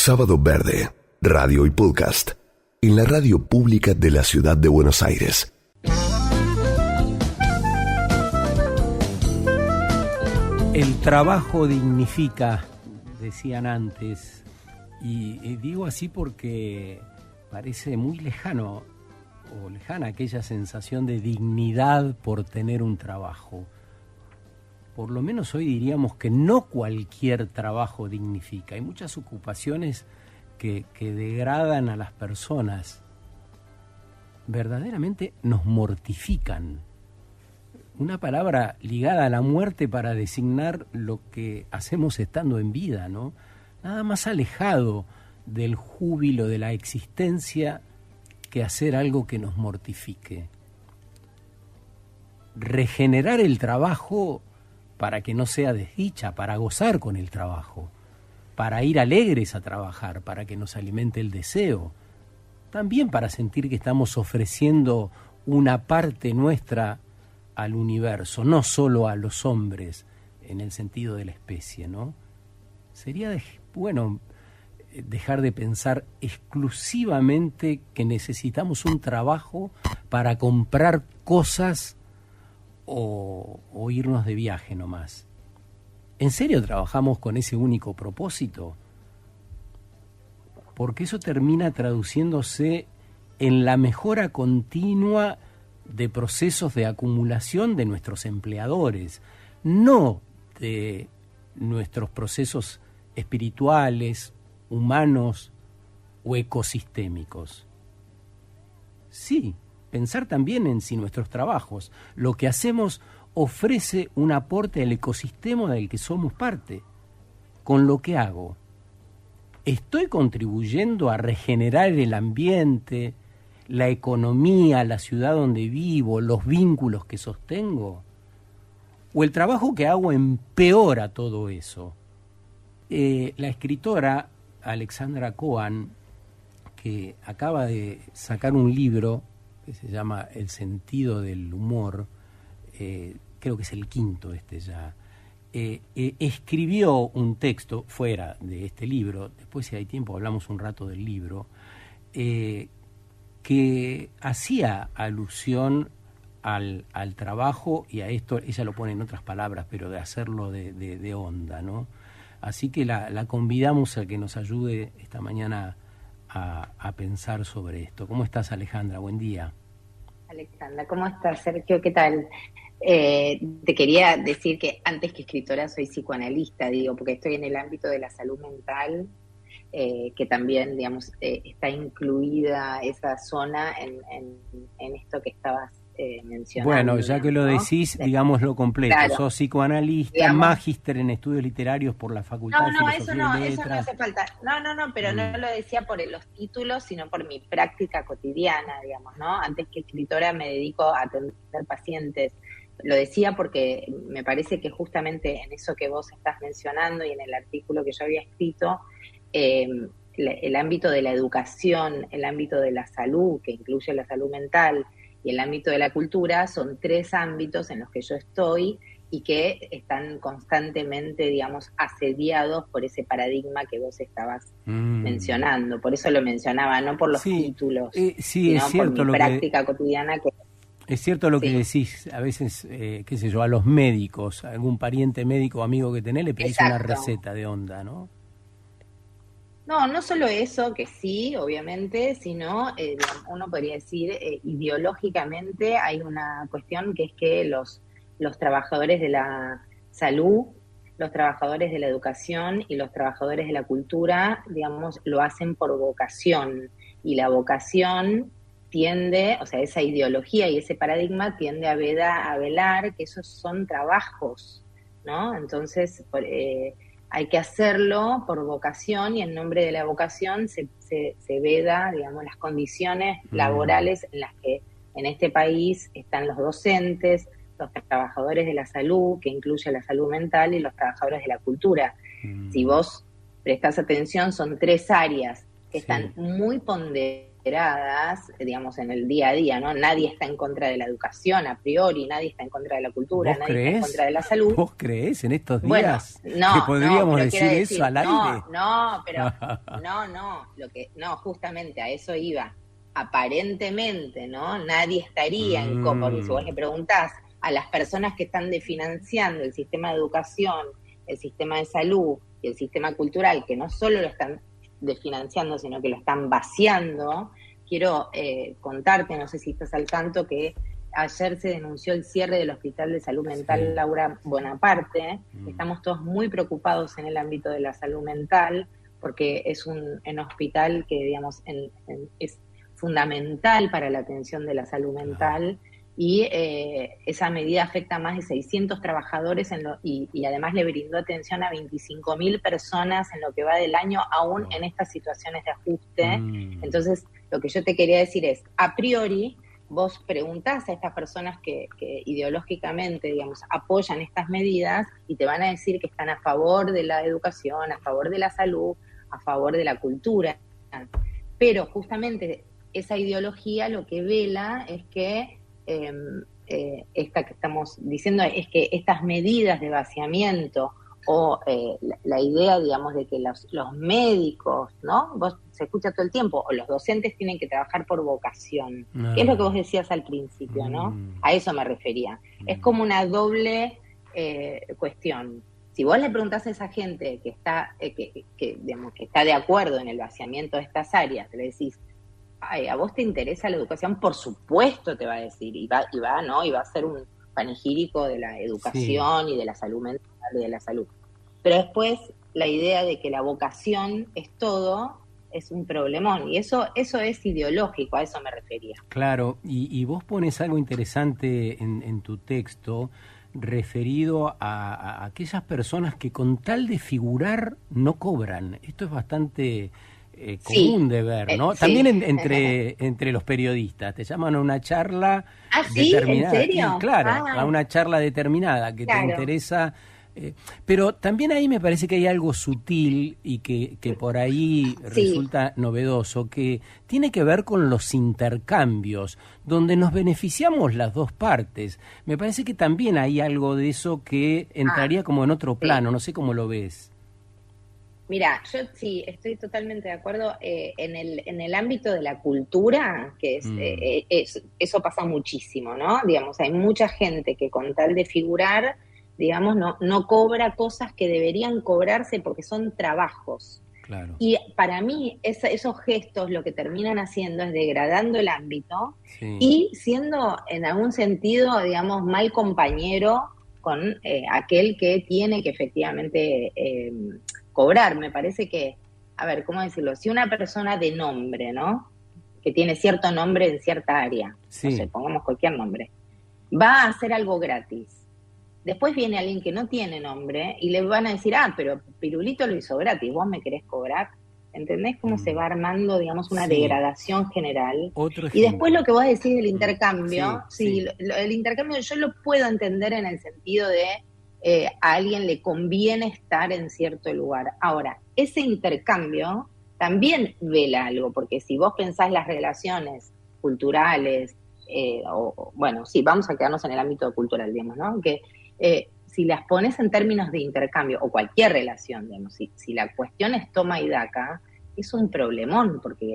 Sábado Verde, radio y podcast, en la radio pública de la Ciudad de Buenos Aires. El trabajo dignifica, decían antes, y digo así porque parece muy lejano o lejana aquella sensación de dignidad por tener un trabajo. Por lo menos hoy diríamos que no cualquier trabajo dignifica. Hay muchas ocupaciones que degradan a las personas, verdaderamente nos mortifican. Una palabra ligada a la muerte para designar lo que hacemos estando en vida, ¿no? Nada más alejado del júbilo de la existencia que hacer algo que nos mortifique. Regenerar el trabajo para que no sea desdicha, para gozar con el trabajo, para ir alegres a trabajar, para que nos alimente el deseo, también para sentir que estamos ofreciendo una parte nuestra al universo, no solo a los hombres en el sentido de la especie, ¿no? Sería bueno dejar de pensar exclusivamente que necesitamos un trabajo para comprar cosas o irnos de viaje nomás. ¿En serio trabajamos con ese único propósito? Porque eso termina traduciéndose en la mejora continua de procesos de acumulación de nuestros empleadores, no de nuestros procesos espirituales, humanos o ecosistémicos. Sí, pensar también en si nuestros trabajos, lo que hacemos, ofrece un aporte al ecosistema del que somos parte. Con lo que hago, ¿estoy contribuyendo a regenerar el ambiente, la economía, la ciudad donde vivo, los vínculos que sostengo? ¿O el trabajo que hago empeora todo eso? La escritora Alexandra Cohen, que acaba de sacar un libro que se llama El sentido del humor, creo que es el quinto ya, escribió un texto fuera de este libro, después si hay tiempo hablamos un rato del libro, que hacía alusión al trabajo y a esto, ella lo pone en otras palabras, pero de hacerlo de onda, ¿no? Así que la convidamos a que nos ayude esta mañana a pensar sobre esto. ¿Cómo estás, Alejandra? Buen día. Alexandra, ¿cómo estás? Sergio, ¿qué tal? Te quería decir que antes que escritora soy psicoanalista, porque estoy en el ámbito de la salud mental, que también, digamos, está incluida esa zona en esto que estabas mencionando. Bueno, ya que lo decís, digámoslo completo. Claro. Sos psicoanalista, magíster en estudios literarios por la Facultad de Filosofía y Letras. Eso no hace falta. No, pero no lo decía por los títulos, sino por mi práctica cotidiana, digamos, ¿no? Antes que escritora me dedico a atender pacientes. Lo decía porque me parece que justamente en eso que vos estás mencionando y en el artículo que yo había escrito, el ámbito de la educación, el ámbito de la salud, que incluye la salud mental, y el ámbito de la cultura, son tres ámbitos en los que yo estoy y que están constantemente, digamos, asediados por ese paradigma que vos estabas mencionando. Por eso lo mencionaba, no por los títulos, sino es cierto, por mi práctica cotidiana. Es cierto lo que decís, a veces, qué sé yo, a los médicos, a algún pariente médico o amigo que tenés, le pedís una receta de onda, ¿no? No solo eso, que sí, obviamente, sino, uno podría decir, ideológicamente hay una cuestión que es que los trabajadores de la salud, los trabajadores de la educación y los trabajadores de la cultura, digamos, lo hacen por vocación, y la vocación tiende, o sea, esa ideología y ese paradigma tiende a velar que esos son trabajos, ¿no? Entonces, hay que hacerlo por vocación, y en nombre de la vocación se veda, digamos, las condiciones laborales en las que en este país están los docentes, los trabajadores de la salud, que incluye la salud mental, y los trabajadores de la cultura. Si vos prestás atención, son tres áreas que están muy ponderadas digamos, en el día a día, ¿no? Nadie está en contra de la educación a priori, nadie está en contra de la cultura, nadie está en contra de la salud. ¿Vos creés en estos días bueno, que podríamos decir decir eso al aire? Justamente a eso iba. Aparentemente, ¿no? Nadie estaría en contra, porque si vos le preguntás a las personas que están desfinanciando el sistema de educación, el sistema de salud y el sistema cultural, que no solo lo están desfinanciando, sino que lo están vaciando, quiero contarte, no sé si estás al tanto, que ayer se denunció el cierre del Hospital de Salud Mental Laura Bonaparte. Estamos todos muy preocupados en el ámbito de la salud mental, porque es un hospital que, digamos, es fundamental para la atención de la salud mental, y esa medida afecta a más de 600 trabajadores y además le brindó atención a 25.000 personas en lo que va del año, aún en estas situaciones de ajuste. Entonces, lo que yo te quería decir es, a priori, vos preguntás a estas personas que ideológicamente, digamos, apoyan estas medidas, y te van a decir que están a favor de la educación, a favor de la salud, a favor de la cultura. Pero justamente esa ideología lo que vela es que esta que estamos diciendo es que estas medidas de vaciamiento o la idea, digamos, de que los médicos, ¿no? Vos se escucha todo el tiempo, o los docentes tienen que trabajar por vocación, que es lo que vos decías al principio, ¿no? A eso me refería. Es como una doble cuestión. Si vos le preguntás a esa gente que está, digamos, que está de acuerdo en el vaciamiento de estas áreas, le decís, ay, ¿a vos te interesa la educación? Por supuesto te va a decir, y va a ser un panegírico de la educación y de la salud mental y de la salud. Pero después la idea de que la vocación es todo es un problemón, y eso es ideológico, a eso me refería. Claro, y vos pones algo interesante en tu texto referido a aquellas personas que con tal de figurar no cobran. Esto es bastante común de ver, ¿no? También entre los periodistas. Te llaman a una charla determinada. ¿En serio? Sí, claro, a una charla determinada que te interesa. Pero también ahí me parece que hay algo sutil y que por ahí resulta novedoso, que tiene que ver con los intercambios, donde nos beneficiamos las dos partes. Me parece que también hay algo de eso que entraría como en otro plano, no sé cómo lo ves. Mira, yo sí estoy totalmente de acuerdo. En el ámbito de la cultura, que eso pasa muchísimo, ¿no? Digamos, hay mucha gente que con tal de figurar, digamos, no cobra cosas que deberían cobrarse porque son trabajos. Claro. Y para mí esos gestos lo que terminan haciendo es degradando el ámbito y siendo en algún sentido, digamos, mal compañero con aquel que tiene que efectivamente cobrar. Me parece que, a ver, ¿cómo decirlo? Si una persona de nombre, ¿no? Que tiene cierto nombre en cierta área, no sé, pongamos cualquier nombre, va a hacer algo gratis. Después viene alguien que no tiene nombre y le van a decir, pero Pirulito lo hizo gratis, vos me querés cobrar. ¿Entendés cómo se va armando, digamos, una degradación general? Y después lo que vos decís del intercambio, el intercambio yo lo puedo entender en el sentido de a alguien le conviene estar en cierto lugar. Ahora, ese intercambio también vela algo, porque si vos pensás las relaciones culturales, vamos a quedarnos en el ámbito cultural, digamos, ¿no? Que si las pones en términos de intercambio, o cualquier relación, digamos, si la cuestión es toma y daca, es un problemón, porque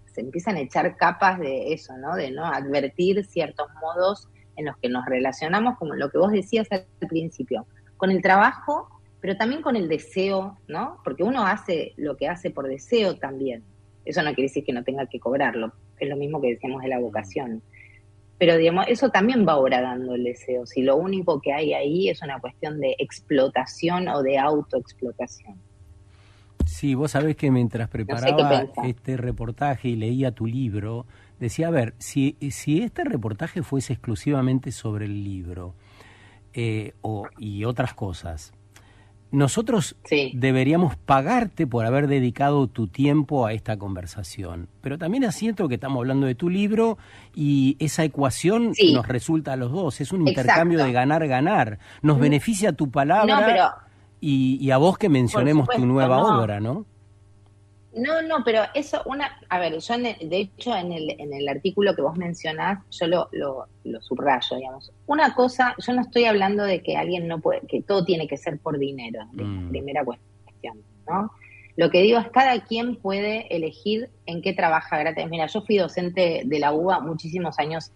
se empiezan a echar capas de eso, ¿no? De no advertir ciertos modos en los que nos relacionamos, como lo que vos decías al principio, con el trabajo, pero también con el deseo, ¿no? Porque uno hace lo que hace por deseo también. Eso no quiere decir que no tenga que cobrarlo, es lo mismo que decíamos de la vocación. Pero, digamos, eso también va horadando el deseo, si lo único que hay ahí es una cuestión de explotación o de autoexplotación. Sí, vos sabés que mientras preparaba este reportaje y leía tu libro, decía, a ver, si este reportaje fuese exclusivamente sobre el libro y otras cosas, nosotros deberíamos pagarte por haber dedicado tu tiempo a esta conversación. Pero también siento que estamos hablando de tu libro y esa ecuación nos resulta a los dos. Es un intercambio de ganar-ganar. Nos beneficia tu palabra y a vos que mencionemos tu nueva obra, ¿no? No, pero eso, a ver, yo de hecho en el artículo que vos mencionás, yo lo subrayo, digamos. Una cosa, yo no estoy hablando de que alguien no puede, que todo tiene que ser por dinero, digamos, primera cuestión, ¿no? Lo que digo es cada quien puede elegir en qué trabaja gratis. Mira, yo fui docente de la UBA muchísimos años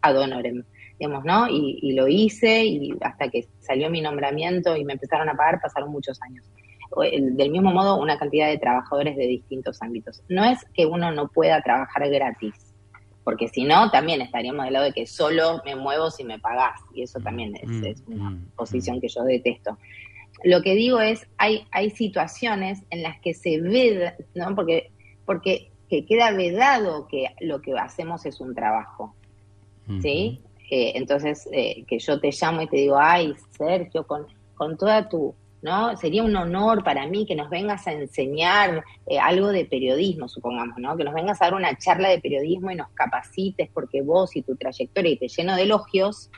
ad honorem, digamos, ¿no? Y lo hice y hasta que salió mi nombramiento y me empezaron a pagar pasaron muchos años. Del mismo modo, una cantidad de trabajadores de distintos ámbitos. No es que uno no pueda trabajar gratis, porque si no, también estaríamos del lado de que solo me muevo si me pagás, y eso también es una posición que yo detesto. Lo que digo es, hay situaciones en las que se veda, ¿no? Porque que queda vedado que lo que hacemos es un trabajo, ¿sí? Entonces, que yo te llamo y te digo, ay, Sergio, con toda tu... ¿no? Sería un honor para mí que nos vengas a enseñar algo de periodismo, supongamos, ¿no? Que nos vengas a dar una charla de periodismo y nos capacites porque vos y tu trayectoria, y te lleno de elogios,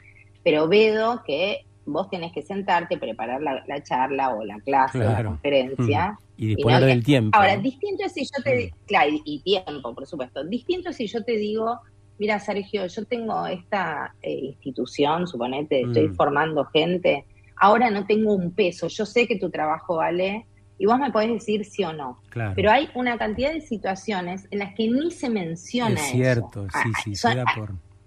pero vedo que vos tenés que sentarte, preparar la charla o la clase o la conferencia. Y disponer del tiempo. Ahora, distinto es si yo te... Claro, y tiempo, por supuesto. Distinto es si yo te digo, mira, Sergio, yo tengo esta institución, suponete, estoy formando gente... Ahora no tengo un peso, yo sé que tu trabajo vale y vos me podés decir sí o no. Claro. Pero hay una cantidad de situaciones en las que ni se menciona eso. Es cierto, sí,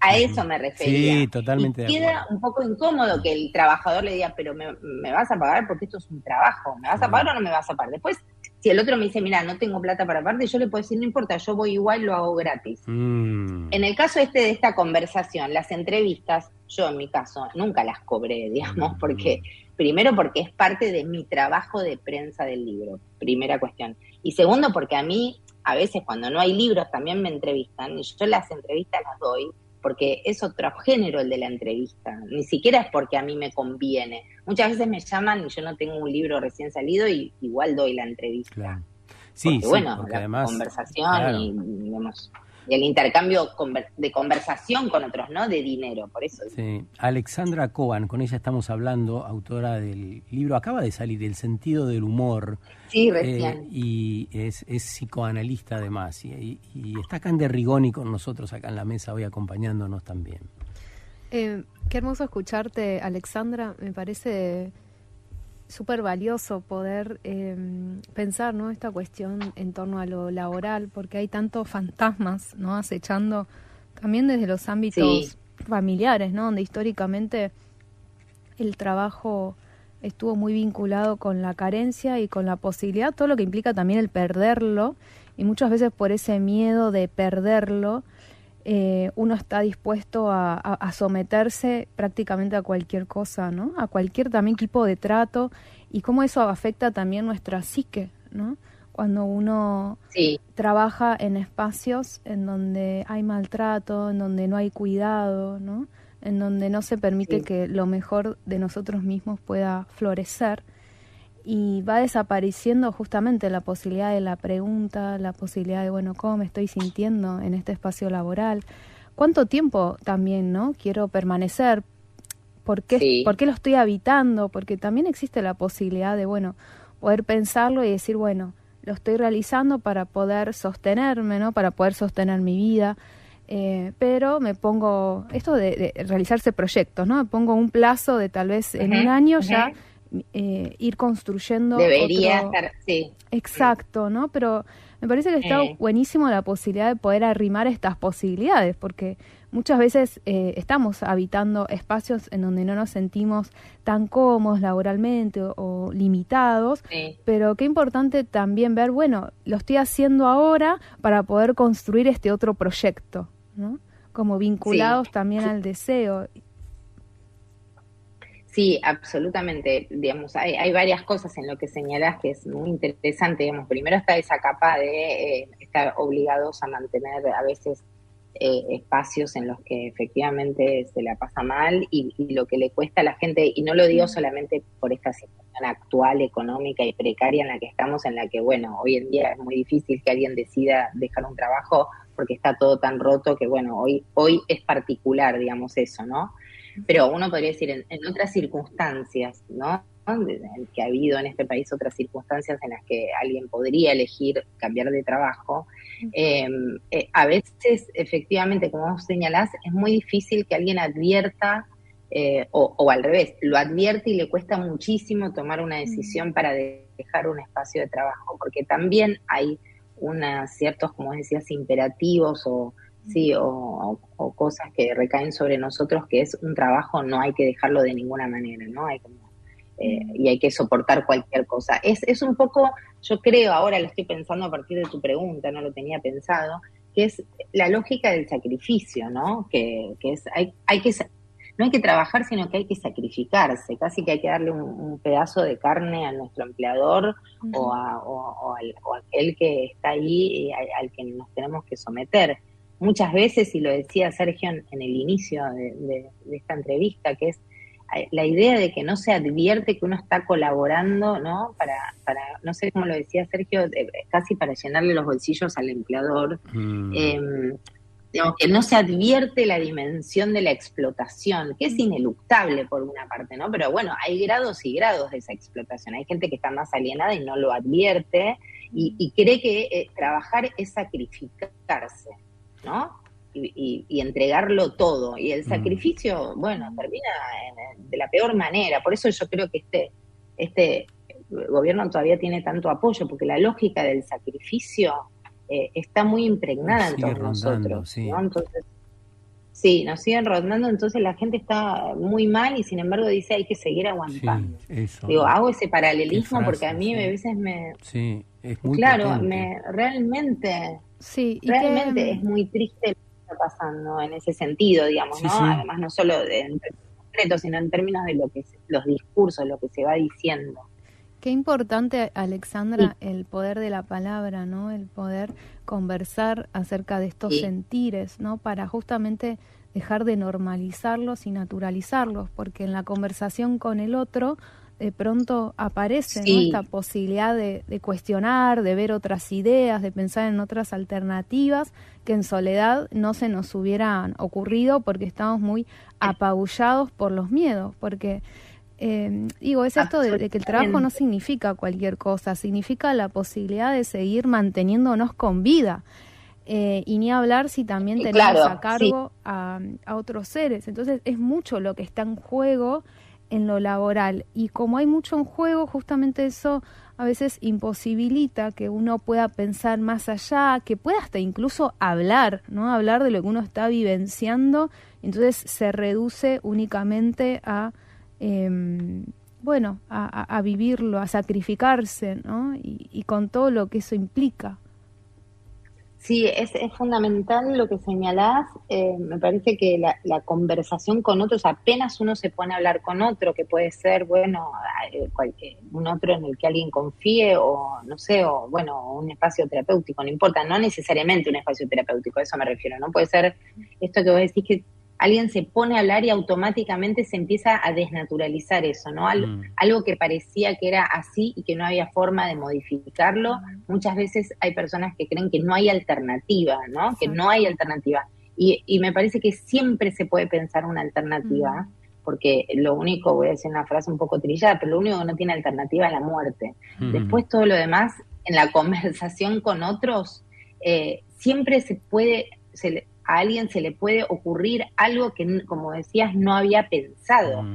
a eso me refería. Sí, totalmente. Y queda un poco incómodo que el trabajador le diga, pero me vas a pagar porque esto es un trabajo, ¿me vas a pagar o no me vas a pagar? Después, si el otro me dice, mira, no tengo plata para pagarte, yo le puedo decir, no importa, yo voy igual, lo hago gratis. En el caso de esta conversación, las entrevistas, yo en mi caso nunca las cobré, digamos, porque primero porque es parte de mi trabajo de prensa del libro, primera cuestión. Y segundo porque a mí, a veces cuando no hay libros también me entrevistan, y yo las entrevistas las doy, porque es otro género el de la entrevista, ni siquiera es porque a mí me conviene. Muchas veces me llaman y yo no tengo un libro recién salido y igual doy la entrevista. Claro. Sí, porque, bueno, porque la además, conversación claro. y, digamos, y el intercambio de conversación con otros, ¿no? De dinero, por eso. Sí. Alexandra Cohen, con ella estamos hablando, autora del libro, acaba de salir, El sentido del humor. Sí, recién. Y es psicoanalista además, y está acá en De Rigoni con nosotros acá en la mesa hoy acompañándonos también. Qué hermoso escucharte, Alexandra, me parece súper valioso poder pensar, ¿no?, esta cuestión en torno a lo laboral, porque hay tantos fantasmas, ¿no?, acechando también desde los ámbitos familiares, ¿no?, donde históricamente el trabajo estuvo muy vinculado con la carencia y con la posibilidad, todo lo que implica también el perderlo, y muchas veces por ese miedo de perderlo, uno está dispuesto a someterse prácticamente a cualquier cosa, ¿no? A cualquier también tipo de trato, y cómo eso afecta también nuestra psique, ¿no? Cuando uno trabaja en espacios en donde hay maltrato, en donde no hay cuidado, ¿no? En donde no se permite que lo mejor de nosotros mismos pueda florecer, y va desapareciendo justamente la posibilidad de la pregunta, la posibilidad de, bueno, ¿cómo me estoy sintiendo en este espacio laboral? ¿Cuánto tiempo también, no, quiero permanecer? ¿Por qué lo estoy habitando? Porque también existe la posibilidad de, bueno, poder pensarlo y decir, bueno, lo estoy realizando para poder sostenerme, ¿no? Para poder sostener mi vida, pero me pongo, esto de realizarse proyectos, ¿no? Me pongo un plazo de tal vez en un año ya, ir construyendo estar, exacto, ¿no? Pero me parece que está buenísimo la posibilidad de poder arrimar estas posibilidades, porque muchas veces estamos habitando espacios en donde no nos sentimos tan cómodos laboralmente o limitados, pero qué importante también ver, bueno, lo estoy haciendo ahora para poder construir este otro proyecto, ¿no? Como vinculados también al deseo. Sí, absolutamente. Digamos, hay varias cosas en lo que señalás que es muy interesante. Digamos, primero está esa capa de estar obligados a mantener a veces espacios en los que efectivamente se la pasa mal y lo que le cuesta a la gente, y no lo digo solamente por esta situación actual económica y precaria en la que estamos, en la que, bueno, hoy en día es muy difícil que alguien decida dejar un trabajo porque está todo tan roto que, bueno, hoy es particular, digamos, eso, ¿no? Pero uno podría decir en otras circunstancias, ¿no? El que ha habido en este país otras circunstancias en las que alguien podría elegir cambiar de trabajo, a veces efectivamente, como vos señalás, es muy difícil que alguien advierta, o al revés, lo advierte y le cuesta muchísimo tomar una decisión para dejar un espacio de trabajo, porque también hay ciertos, como decías, imperativos o cosas que recaen sobre nosotros, que es un trabajo, no hay que dejarlo de ninguna manera, ¿no? Y hay que soportar cualquier cosa. Es un poco, yo creo, ahora lo estoy pensando a partir de tu pregunta, no lo tenía pensado, que es la lógica del sacrificio, ¿no? Que es, no hay que trabajar, sino que hay que sacrificarse, casi que hay que darle un pedazo de carne a nuestro empleador o a aquel que está ahí, al que nos tenemos que someter. Muchas veces, y lo decía Sergio en el inicio de esta entrevista, que es la idea de que no se advierte que uno está colaborando, ¿no? Para no sé cómo lo decía Sergio, casi para llenarle los bolsillos al empleador. Digamos, que no se advierte la dimensión de la explotación, que es ineluctable por una parte, ¿no? Pero bueno, hay grados y grados de esa explotación. Hay gente que está más alienada y no lo advierte y cree que trabajar es sacrificarse, ¿no? Y entregarlo todo. Y el sacrificio, bueno, termina de la peor manera. Por eso yo creo que este gobierno todavía tiene tanto apoyo, porque la lógica del sacrificio está muy impregnada en todos nosotros, sí. ¿no? Entonces, sí, nos siguen rondando, entonces la gente está muy mal y sin embargo dice hay que seguir aguantando. Sí, eso. Digo, hago ese paralelismo frase, porque a mí a veces Sí, es muy claro, potente. Realmente que... es muy triste lo que está pasando en ese sentido, digamos, ¿no? Sí. Además, no solo en términos concretos, sino en términos de los discursos, lo que se va diciendo. Qué importante, Alexandra, el poder de la palabra, ¿no? El poder conversar acerca de estos sentires, ¿no? Para justamente dejar de normalizarlos y naturalizarlos, porque en la conversación con el otro de pronto aparece, ¿no? Esta posibilidad de cuestionar, de ver otras ideas, de pensar en otras alternativas que en soledad no se nos hubieran ocurrido porque estamos muy apabullados por los miedos, porque... es esto de que el trabajo no significa cualquier cosa, significa la posibilidad de seguir manteniéndonos con vida, y ni hablar si también tenemos a cargo a otros seres. Entonces es mucho lo que está en juego en lo laboral, y como hay mucho en juego, justamente eso a veces imposibilita que uno pueda pensar más allá, que pueda hasta incluso hablar, ¿no? Hablar de lo que uno está vivenciando. Entonces se reduce únicamente a a vivirlo, a sacrificarse, ¿no? Y con todo lo que eso implica. Sí, es fundamental lo que señalás. Me parece que la conversación con otros, apenas uno se pone a hablar con otro, que puede ser, un otro en el que alguien confíe, o no sé, o un espacio terapéutico, no importa, no necesariamente un espacio terapéutico, a eso me refiero, ¿no? Puede ser esto que vos decís, que alguien se pone a hablar y automáticamente se empieza a desnaturalizar eso, ¿no? Algo que parecía que era así y que no había forma de modificarlo. Muchas veces hay personas que creen que no hay alternativa, ¿no? Que no hay alternativa. Y me parece que siempre se puede pensar una alternativa, porque lo único, voy a decir una frase un poco trillada, pero lo único que no tiene alternativa es la muerte. Después todo lo demás, en la conversación con otros, siempre a alguien se le puede ocurrir algo que, como decías, no había pensado.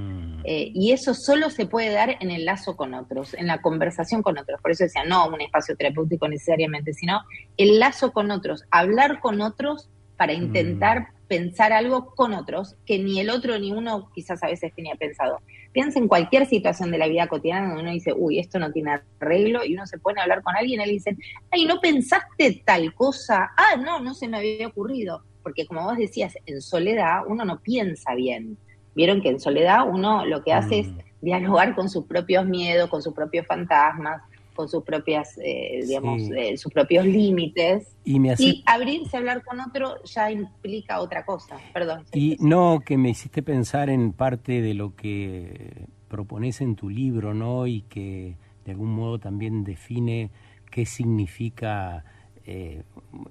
Y eso solo se puede dar en el lazo con otros, en la conversación con otros. Por eso decía, no un espacio terapéutico necesariamente, sino el lazo con otros, hablar con otros para intentar pensar algo con otros, que ni el otro ni uno quizás a veces tenía pensado. Piensa en cualquier situación de la vida cotidiana donde uno dice, esto no tiene arreglo, y uno se pone a hablar con alguien y le dicen, ay, ¿no pensaste tal cosa? No se me había ocurrido. Porque como vos decías, en soledad uno no piensa bien. Vieron que en soledad uno lo que hace es dialogar con sus propios miedos, con sus propios fantasmas, con sus propias, sus propios límites. Y abrirse a hablar con otro ya implica otra cosa. Perdón. Y no, que me hiciste pensar en parte de lo que propones en tu libro, ¿no? Y que de algún modo también define qué significa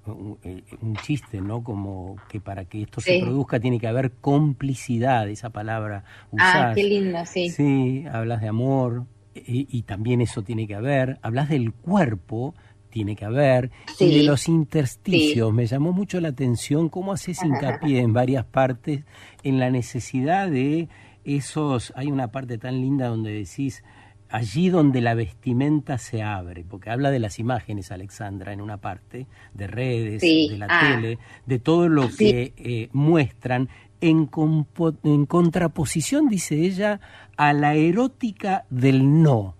un chiste, ¿no? Como que para que esto Sí. se produzca tiene que haber complicidad, esa palabra usás. Qué lindo, sí. Sí, hablas de amor y también eso tiene que haber. Hablas del cuerpo, tiene que haber. Sí. Y de los intersticios, Sí. me llamó mucho la atención cómo haces hincapié en varias partes en la necesidad de esos. Hay una parte tan linda donde decís allí donde la vestimenta se abre, porque habla de las imágenes, Alexandra, en una parte, de redes, Sí. de la tele, de todo lo Sí. que muestran, en contraposición, dice ella, a la erótica del no.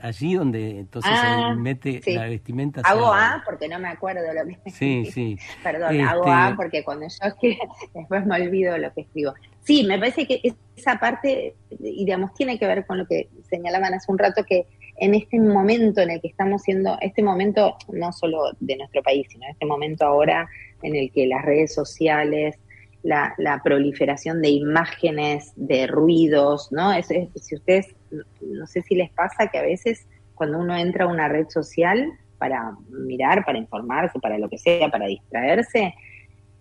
Allí donde entonces se mete sí. la vestimenta. Se Hago abre. porque no me acuerdo lo que... Sí, sí. Perdón, hago porque cuando yo escribo, después me olvido lo que escribo. Sí, me parece que esa parte, y digamos, tiene que ver con lo que señalaban hace un rato, que en este momento en el que estamos siendo, este momento no solo de nuestro país, sino este momento ahora en el que las redes sociales, la proliferación de imágenes, de ruidos, ¿no? Si ustedes, no sé si les pasa que a veces cuando uno entra a una red social para mirar, para informarse, para lo que sea, para distraerse,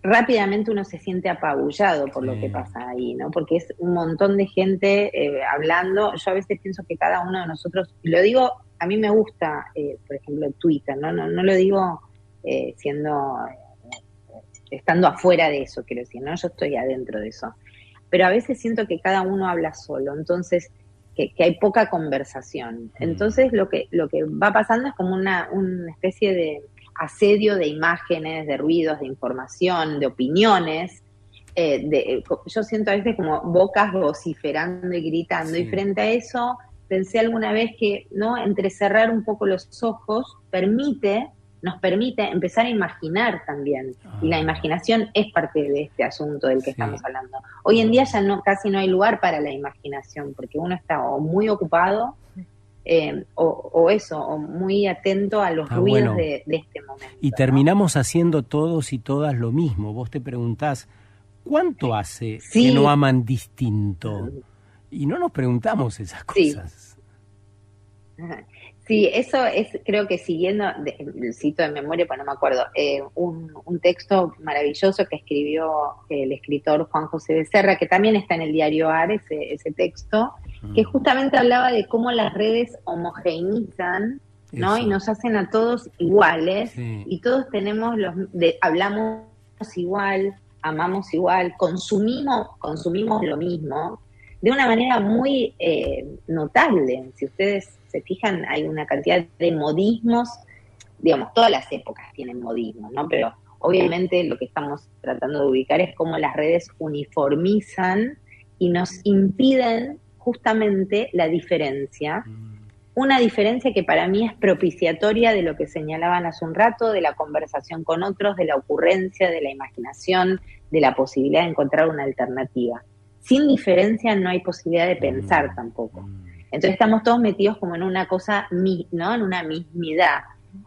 rápidamente uno se siente apabullado por lo que pasa ahí, ¿no? Porque es un montón de gente hablando. Yo a veces pienso que cada uno de nosotros, lo digo, a mí me gusta, por ejemplo, Twitter, ¿no? No lo digo estando afuera de eso, quiero decir, ¿no? Yo estoy adentro de eso. Pero a veces siento que cada uno habla solo, entonces que hay poca conversación. Entonces lo que va pasando es como una especie de asedio de imágenes, de ruidos, de información, de opiniones. Yo siento a veces como bocas vociferando y gritando, sí. Y frente a eso pensé alguna vez que, ¿no?, entrecerrar un poco los ojos nos permite empezar a imaginar también, y la imaginación es parte de este asunto del que estamos hablando. Hoy en día ya casi no hay lugar para la imaginación, porque uno está o muy ocupado, o muy atento a los ruidos de este momento. Y terminamos haciendo todos y todas lo mismo. Vos te preguntás, ¿cuánto hace que no aman distinto? Y no nos preguntamos esas cosas. Sí, eso es, creo que siguiendo, cito de memoria, pues no me acuerdo, un texto maravilloso que escribió el escritor Juan José Becerra, que también está en el diario AR, ese texto, que justamente hablaba de cómo las redes homogeneizan, ¿no? Y nos hacen a todos iguales, y todos tenemos hablamos igual, amamos igual, consumimos lo mismo, de una manera muy notable. Si ustedes se fijan, hay una cantidad de modismos, digamos, todas las épocas tienen modismos, ¿no? Pero obviamente lo que estamos tratando de ubicar es cómo las redes uniformizan y nos impiden justamente la diferencia, una diferencia que para mí es propiciatoria de lo que señalaban hace un rato, de la conversación con otros, de la ocurrencia, de la imaginación, de la posibilidad de encontrar una alternativa. Sin diferencia no hay posibilidad de pensar tampoco. Entonces estamos todos metidos como en una cosa, ¿no?, en una mismidad.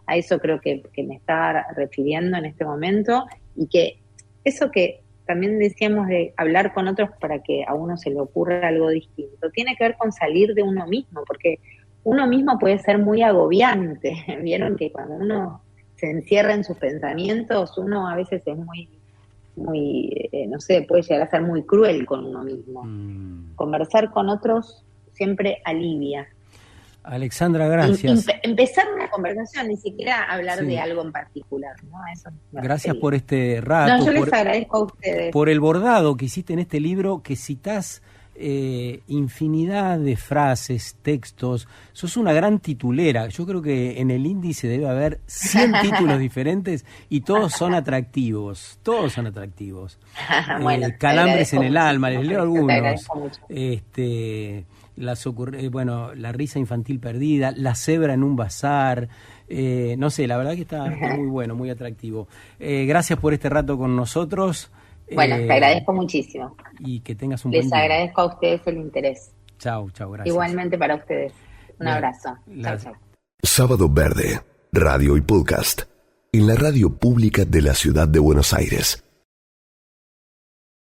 A eso creo que me estaba refiriendo en este momento, y que eso que también decíamos de hablar con otros para que a uno se le ocurra algo distinto, tiene que ver con salir de uno mismo, porque uno mismo puede ser muy agobiante. Vieron que cuando uno se encierra en sus pensamientos, uno a veces es muy no sé, puede llegar a ser muy cruel con uno mismo. Conversar con otros siempre alivia. Alexandra, gracias. Empezar una conversación, ni siquiera hablar de algo en particular, ¿no? Eso gracias por este rato. No, yo les agradezco a ustedes. Por el bordado que hiciste en este libro, que citás infinidad de frases, textos. Sos una gran titulera. Yo creo que en el índice debe haber 100 títulos diferentes y todos son atractivos. Todos son atractivos. Bueno, Calambres en el alma, les leo algunos. La risa infantil perdida, la cebra en un bazar. No sé, la verdad que está muy bueno, muy atractivo. Gracias por este rato con nosotros. Bueno, te agradezco muchísimo. Y que tengas un buen día. Les agradezco a ustedes el interés. Chau, gracias. Igualmente para ustedes. Un abrazo. Chau. Sábado Verde, radio y podcast. En la radio pública de la Ciudad de Buenos Aires.